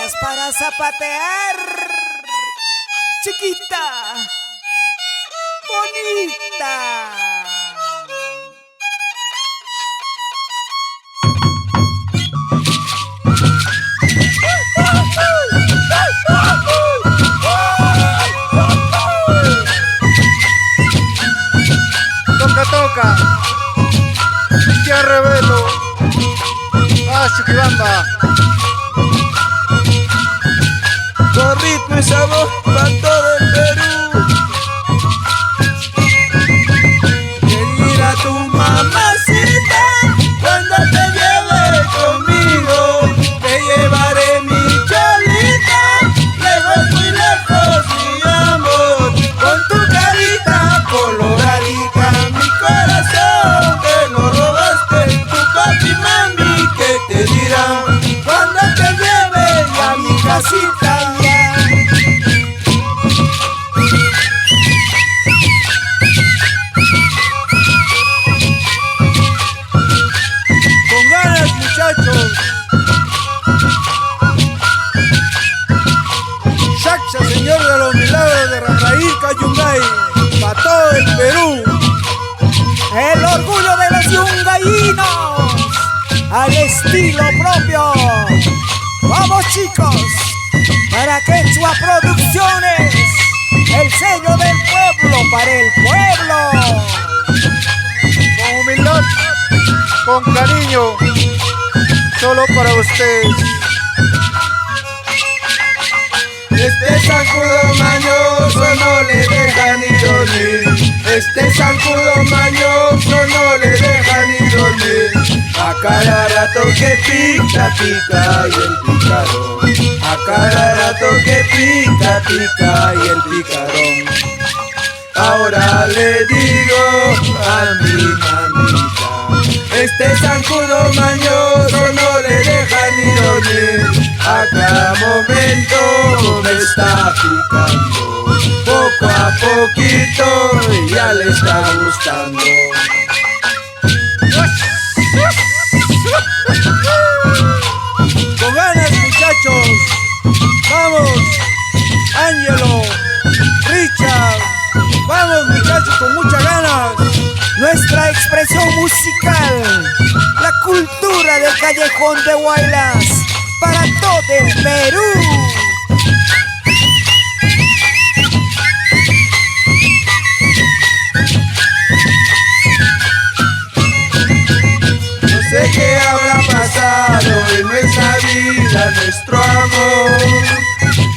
palmas para zapatear. Chiquita, bonita. Toca, toca. Ya revelo. Ah, Chuquibamba. Con ritmo y sabor para todo el Perú. Mira tu mamacita, cuando te lleve conmigo, te llevaré mi cholita, lejos, muy lejos, mi amor. Con tu carita coloradita, mi corazón te lo robaste, tu papi, mami, ¿qué te dirán cuando te lleve a mi casita? Shaksha, señor de los milagros de Rajaí, Cayungay, para todo el Perú. El orgullo de los yungayinos, al estilo propio. Vamos, chicos, para Quechua Producciones, el sello del pueblo para el pueblo. Con humildad, con cariño, solo para ustedes. Este zancudo mañoso no le deja ni dormir. Este zancudo mañoso no le deja ni dormir. A cada rato que pica, pica y el picarón. A cada rato que pica, pica y el picarón. Ahora le digo a mi mamita, este zancudo mañoso no le deja ni dormir. A cada momento me está picando, poco a poquito ya le está gustando. Con ganas, muchachos. Vamos, Ángelo, Richard. Vamos, muchachos, con muchas ganas. Nuestra expresión musical, la cultura del callejón de Huaylas, para todo el Perú. No sé qué habrá pasado en nuestra vida, nuestro amor.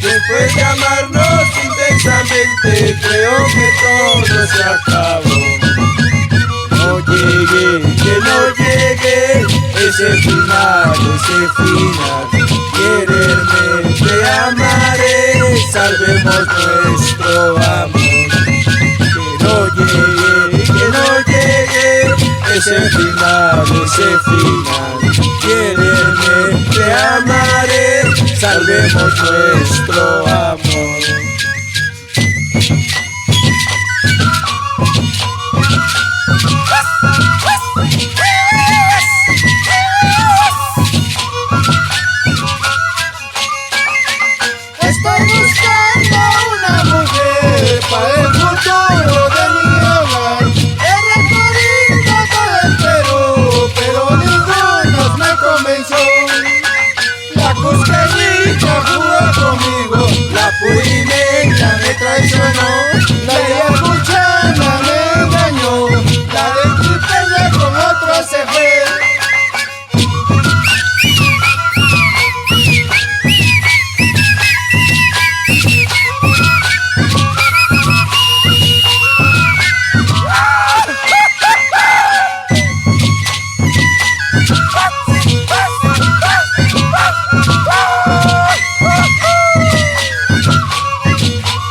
Después de amarnos intensamente, creo que todo se acabó. No llegue, que no llegue ese final, quererme, te amaré, salvemos nuestro amor. Que no llegue ese final, quererme, te amaré, salvemos nuestro amor. Estoy buscando una mujer para el futuro de mi hogar. He recorrido todo el Perú, pero ninguno me convenció. La cusqueñita jugó conmigo, la purimeña me traicionó, la yacuchana me engañó, la de Quiteña con otro se fue.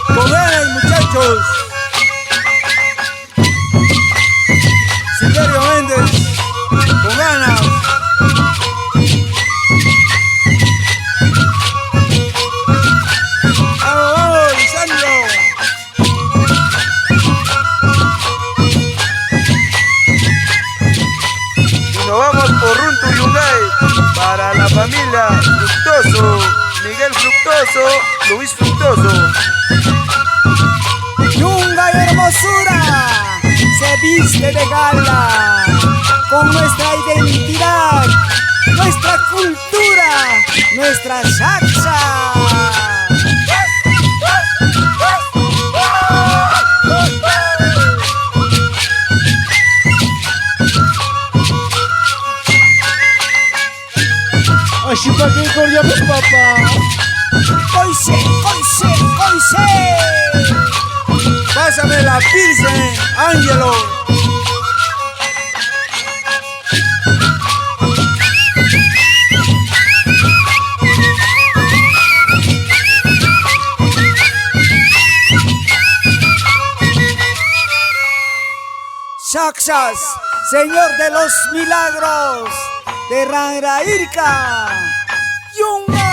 Con ganas, muchachos. Silverio Méndez, con ganas. Vamos, vamos, Lisandro. Y nos vamos por Runtu Yungay para la familia Gustoso. Miguel Fructoso, Luis Fructoso. Yungay hermosura se viste de gala con nuestra identidad, nuestra cultura, nuestra salsa. Así para que corriamos, papá. Coise, coise, coise. Pásame la Pilsen, Ángelo. Saxas, Señor de los milagros de Rangrairca. Yungay.